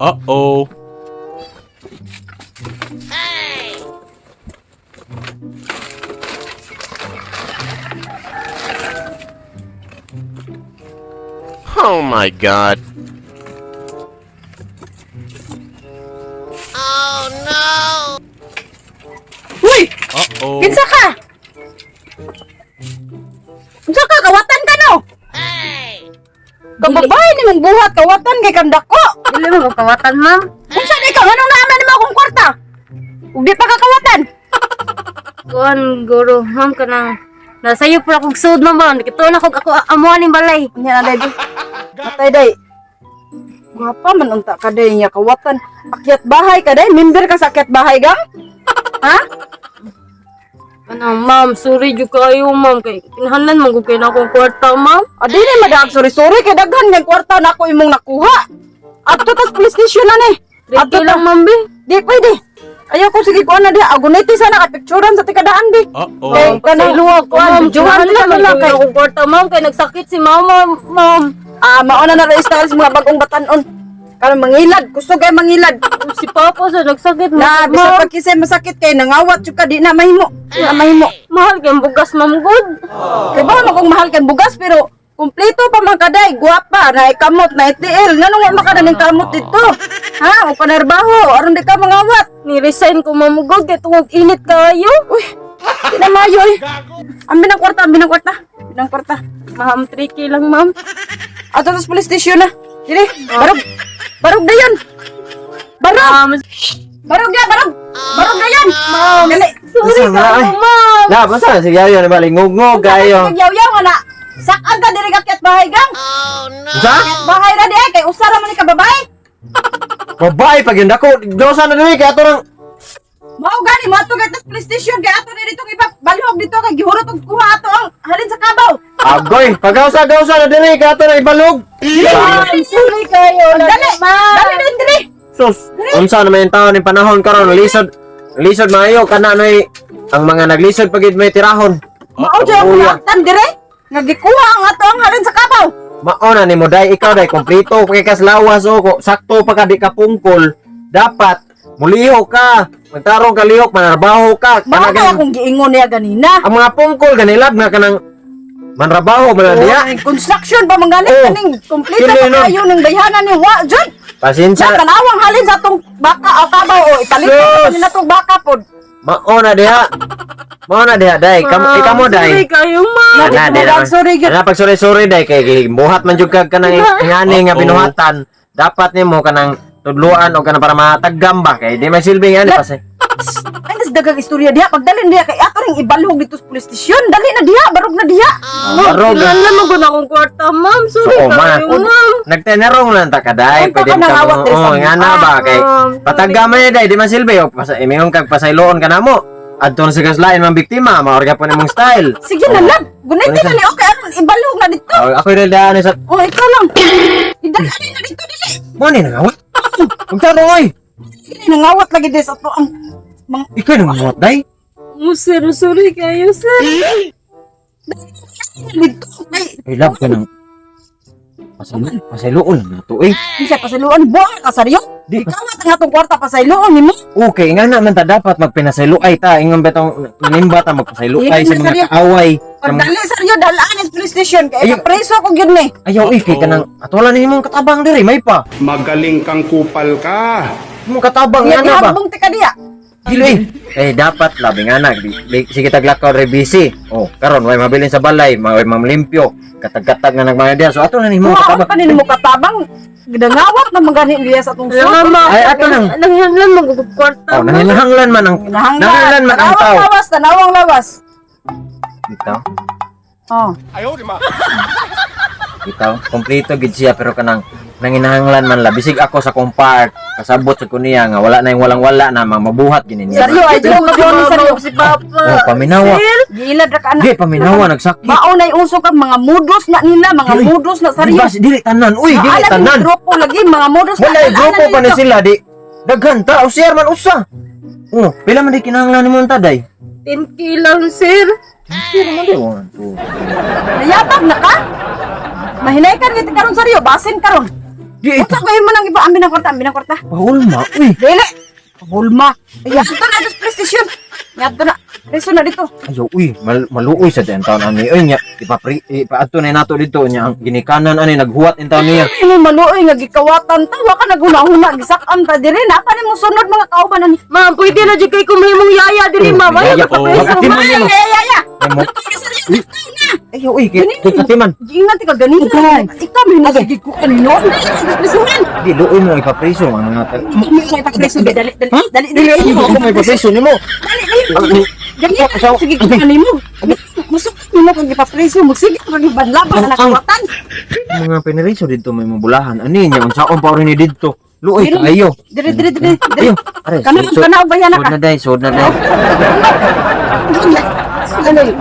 Uh-oh. Oh my God. Uy! Uh-oh. Kinsa ka? Kinsa ka? Kawatan ka no? Kababae ni mong buhat, kawatan kay kandako. Dili mo kawatan, ma'am. Kinsa di ka? Anong naman mo akong kwarta? Ug di pa ka kawatan. Kuan guro, ma'am kanang nasayo pala kog sud ma'am. Kito na kog ako amuan ning balay. Nya na day. Matay day. Guwapa man unta ka day nya kawatan. Akyat bahay ka day, member ka sa akyat bahay gang? Ha? Kanang ma'am, sorry jud kayo ma'am kay kinahanglan man gud kay na akong kwarta ma'am. Adi ni madag sorry kay daghan nga kwarta na ako imong nakuha. Adto tas police station na ni. Adto lang ma'am be. Di pwede. Ayaw ko sige kuan na di. Aguniti sana ka picturean sa tikadaan di. Uh-oh. Okay. Pasaylo ako ma'am. Juhan Kinahanglan man lang gud kay. akong kwarta ma'am kay nagsakit si mama ma'am. Mauna na register sa mga bagong batanon. Karon mangilad, gusto kay mangilad. Si papa sa nagsakit Na ma'am. bisa pag kisay masakit kay nangawat jud ka di na mahimo. Di na mahimo. Mahal kay bugas ma'am good. Kay ba mo kung mahal kay bugas pero kumpleto pa man kaday, guwapa, na ikamot, na itil. Nganong wa makada ning kamot dito? Ha, o panarbaho, aron di ka mangawat. Ni-resign ko ma'am good kay tungod init kayo. Uy, di na mayo eh. Ambi ng kwarta, ambi ng kwarta. Ambi ng kwarta. Ma'am, tricky lang ma'am. Ato sa police station na. Dili, barog. Barog na yan. Barog. Barog na, barog. Barog na yan. Ma'am. Dali. Sorry Basta nga, kayo ay. ma'am. Na, basta na sige ayo na bali ngugngog kayo. Yaw-yaw nga na. Sakag ka diri ka ket bahay gang. Sa? Ket bahay na di kay usara man ni ka babae. Babae pag yun ako, dosa na dili kay ato nang Mao gani mo ato kay police station kay ato ni dito ibalihog dito kay gihurot og kuha ato ang halin sa kabaw. agoy, pagawsa-gawsa na dili kay ato na ibalog. Ma'am, sorry kayo. Dali. Dali din diri. Sus, unsa na may taon ni panahon karon lisod maayo kana noy ang mga naglisod pagid may tirahon. Mao jud ang Kuya. tan dire. Nagikuha ang ato ang halin sa kabaw. Maona ni mo day ikaw day kompleto kay kas lawas o ko sakto pa ka di ka pungkol. Dapat muliho ka. Magtarong ka lihok, manarbaho ka. Mao kay akong giingon niya ganina. Ang mga pungkol ganilab nga kanang manrabaho man diya. Construction pa man gani Oh. kaning kompleto Kili, no? pa kayo ning bayhanan ni wa jud. Sa Pasensya. tanawang halin sa atong baka o kabaw o ipalit Sus! na atong baka pod. Maona diha. Maona diha day. Ikaw mo Sorry day. kayo ma'am. Ana day. Sorry gyud. Ana pag sorry day kay buhat man jud kag kanang ingani nga Oo. binuhatan. Dapat nimo kanang tudluan o kanang para matagam ba kay di may silbi nga ni pasay. Ay, nas dagang istorya diha. Pagdalin diha kay ato ring ibalhog dito sa police station. Dali na diha, barog na diha. Ma'am, Barog. kinahanglan mo gud akong kwarta ma'am. Sorry Oo, kayo man. ma'am. Nagtenerong lang ta kaday. Huwag ka nangawat, Tris. nga na ba kay sorry. patagam man day di man silbi o imong kag pasayloon ka namo. Adton sa gaslain man biktima, maorga po nimong style. Sige na lang. Gunit na ni okay aron ibalhog na dito. Ako rin daan sa Oh, ikaw lang. Idali na dito dili. mo ni nangawat. Magtaro oy. Dili nangawat lagi dis ato ang mga Ikaw nangawat day. Oh, sir, sorry kayo sir. dito. Ay, Ay love ka nang pasayloon na to eh. siya pasiluan buang ka saryo. Di Ikaw ang atong kwarta pasayloon nimo. okay nga naman ta dapat magpinasayloay ta ingon betong nimba ta magpasayloay sa mga kaaway. Sa mga- Pagdali saryo dalaan sa police station kay Ayun. preso ko gyud ni. Ayaw kay kanang atolan nimong katabang diri may pa. Magaling kang kupal ka. Imong katabang Nga nga na ba? habong tika diya. Dili. Eh dapat labi nga na sige taglakaw re busy. Oh, karon way mabilin sa balay, way mamlimpyo. Katag-katag na nagmana diyan. So ato na nimo Mga katabang. pa nimo katabang. Gidangawat na magani diya sa atong Kaya suot. ma'am, Ay, ato nang nangyaylan mo gud kwarta. oh, nanginahanglan man ang nanginahanglan man ang tao. Tanawang lawas. Bitaw. Oh. Bitaw. Kompleto gid siya pero kanang nanginahanglan man la bisig ako sa kong part kasabot sa kuniya nga wala na yung walang-wala na mabuhat gini niya. Seryo ay Dito joke mo ko ni seryo. si papa. Oh, paminawa. Gilad ra ka Di anak. paminawa nagsakit. Mao nay uso kag mga mudos na nila, mga Dili. mudos na seryo. Di ba dili tanan. Uy, dili Maalam tanan. yung grupo lagi mga mudos na. Wala grupo pa ni sila di. Daghan ta o share man usa. Oh, pila man di kinahanglan nimo taday? 10K lang sir. Pero man di 1 2. Nayabag na ka? Mahinay ka gid karon seryo, basin karon. Di ito. Unsa kayo mo nang iba ambi ng kwarta. Pahulma. Uy. Dili. Hulma. Ay, ito na ito prestisyon. Yato na. Preso na dito. Ayaw, uy, maluoy sa den taon ani. Uy, nya, ipaadto na nato dito nya ang ginikanan ani naghuwat in taon niya. Ini maluoy nga gikawatan ta wa ka naguna-huna gisak-an ta diri na pa nimo sunod mga kauban ani. Ma'am, pwede na dyan kay kumahimong yaya diri, ma'am. Ayaw Yaya, ka oh, preso, bakit mo ma'am. nimo? Ya. Ay mo. Ayaw, uy, kay katiman. Ingat ka ganito. Ikaw may nasigi ko kanino. Presuhan. Di luoy mo ipapreso ang mga tal. May preso dali. Dali. Ako may ipapreso nimo. Dali. Sige ko kanimo. Masuk nimo kung ipapreso mo sige kung banlaban na kawatan. Ang mga peneriso dito may mabulahan. Ani nya unsaon pa rin ni dito? Luoy kayo. Diri. Ayo, are. Kana bayan Sud na day. Dali.